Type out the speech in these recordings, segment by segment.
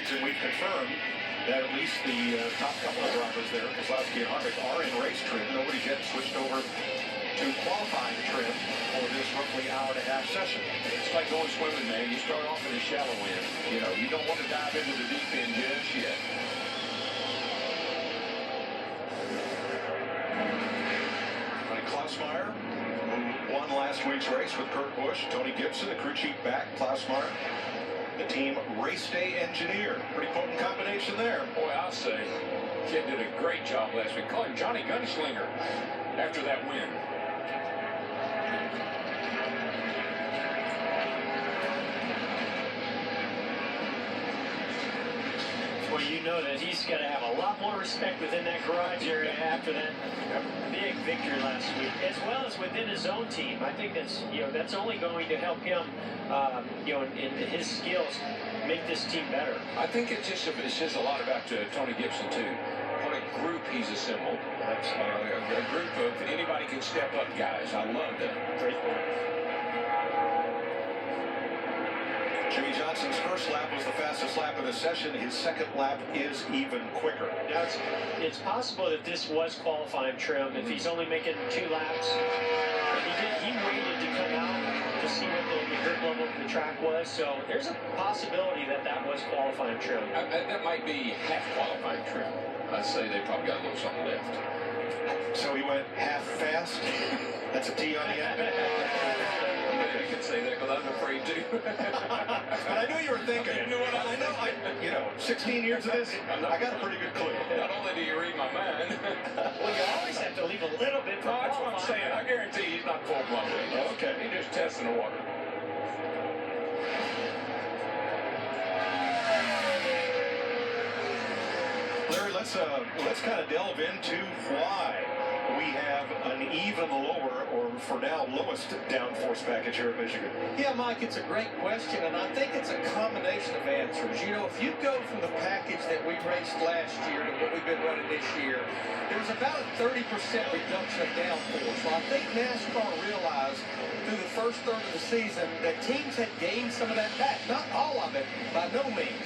leads, and we've confirmed that at least the top couple of drivers there, Kozlowski and Harvick, are in race trim. Nobody's yet switched over to qualifying trim for this roughly hour-and-a-half session. It's like going swimming, man. You start off in the shallow end. You know, you don't want to dive into the deep end just yet. Klausmeyer, who won last week's race with Kurt Busch, Tony Gibson, the crew chief back, Klausmeyer, the team race day engineer. Pretty potent combination there. Boy, I'll say, kid did a great job last week. Call him Johnny Gunslinger after that win. Well, you know that he's got to have a lot more respect within that garage area after that big victory last week, as well as within his own team. I think that's that's only going to help him, in his skills, make this team better. I think it says a lot about Tony Gibson too. What a group he's assembled. A group of anybody can step up guys. I love that. Great point. Jimmy Johnson's first lap was the fastest lap of the session. His second lap is even quicker. Now it's possible that this was qualifying trim. If he's only making 2 laps, and he waited to come out to see what the grip level of the track was. So there's a possibility that was qualifying trim. That might be half qualifying trim. I'd say they probably got a little something left. So he went half fast. That's a T on the end. You can say that because I'm afraid to. But I knew you were thinking. You knew what I was 16 years of this, I got a pretty good clue. Not only do you read my mind. Well, you always have to leave a little bit for That's what I'm saying. I guarantee he's not full-blown. Okay. He's just testing the water. Larry, let's kind of delve into why we have an even lower, or for now, lowest downforce package here at Michigan. Yeah, Mike, it's a great question, and I think it's a combination of answers. You know, if you go from the package that we raced last year to what we've been running this year, there was about a 30% reduction of downforce. Well, I think NASCAR realized through the first third of the season that teams had gained some of that back. Not all of it, by no means.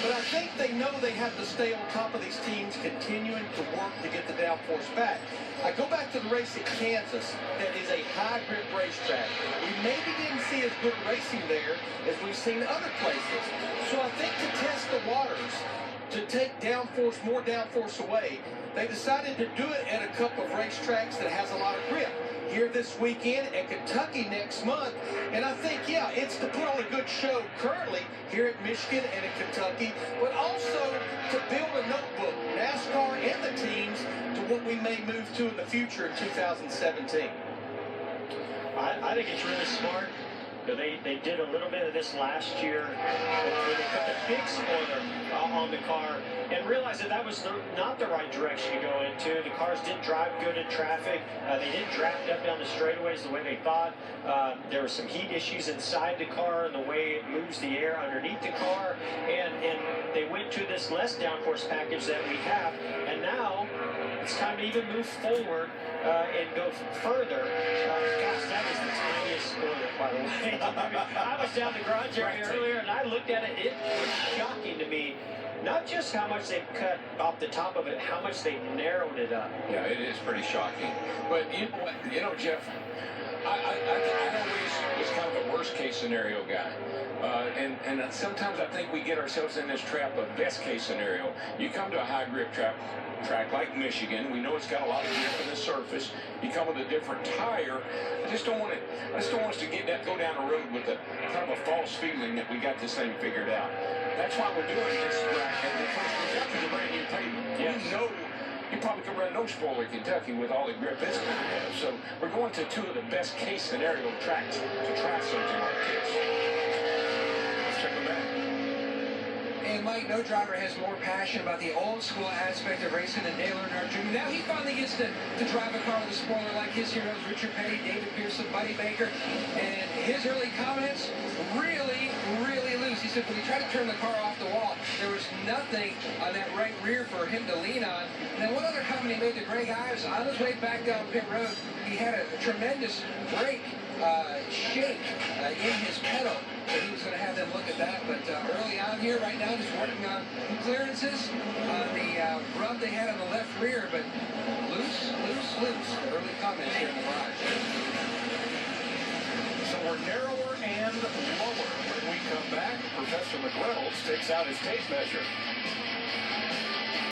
But I think they know they have to stay on top of these teams continuing to work to get the downforce back. I go back to the race at Kansas. That is a high-grip racetrack. We maybe didn't see as good racing there as we've seen other places. So I think to test the waters, to take more downforce away, they decided to do it at a couple of racetracks that has a lot of grip. Here this weekend at Kentucky next month. And I think, yeah, it's to put on a good show currently here at Michigan and at Kentucky, but also to build a notebook, NASCAR and the teams, to what we may move to in the future in 2017. I think it's really smart. They did a little bit of this last year when they put the big spoiler on the car and realized that was not the right direction to go into. The cars didn't drive good in traffic. They didn't draft up down the straightaways the way they thought. There were some heat issues inside the car and the way it moves the air underneath the car. And they went to this less downforce package that we have. And now it's time to even move forward and go further. Gosh, that is the tiniest spoiler, by the way. I was down the garage area earlier, and I looked at it. It was shocking to me, not just how much they cut off the top of it, how much they narrowed it up. Yeah, it is pretty shocking. But you know, Jeff, I always was kind of a worst-case scenario guy. And sometimes I think we get ourselves in this trap of best-case scenario. You come to a high-grip track like Michigan. We know it's got a lot of grip in the surface. You come with a different tire. I just don't want us to go down the road with a kind of a false feeling that we got this thing figured out. That's why we're doing this track. And the first Kentucky's a brand new pavement. Yes. We know you probably can run no spoiler Kentucky with all the grip it's going to have. So we're going to 2 of the best case scenario tracks to try something like this. Let's check them out. And Mike, no driver has more passion about the old school aspect of racing than Dale Earnhardt Jr. Now he finally gets to drive a car with a spoiler like his heroes, Richard Petty, David Pearson, Buddy Baker. And his early comments really loose. He said when he tried to turn the car off the wall, there was nothing on that right rear for him to lean on. And then one other comment he made to Greg Ives on his way back down pit road, he had a tremendous break shake in his pedal. So he was going to have them look at that. But early on here, right now, just working on clearances on the rub they had on the left rear. But loose. Early comments here in the garage. So we're narrower and lower. When we come back, Professor McReynolds takes out his tape measure.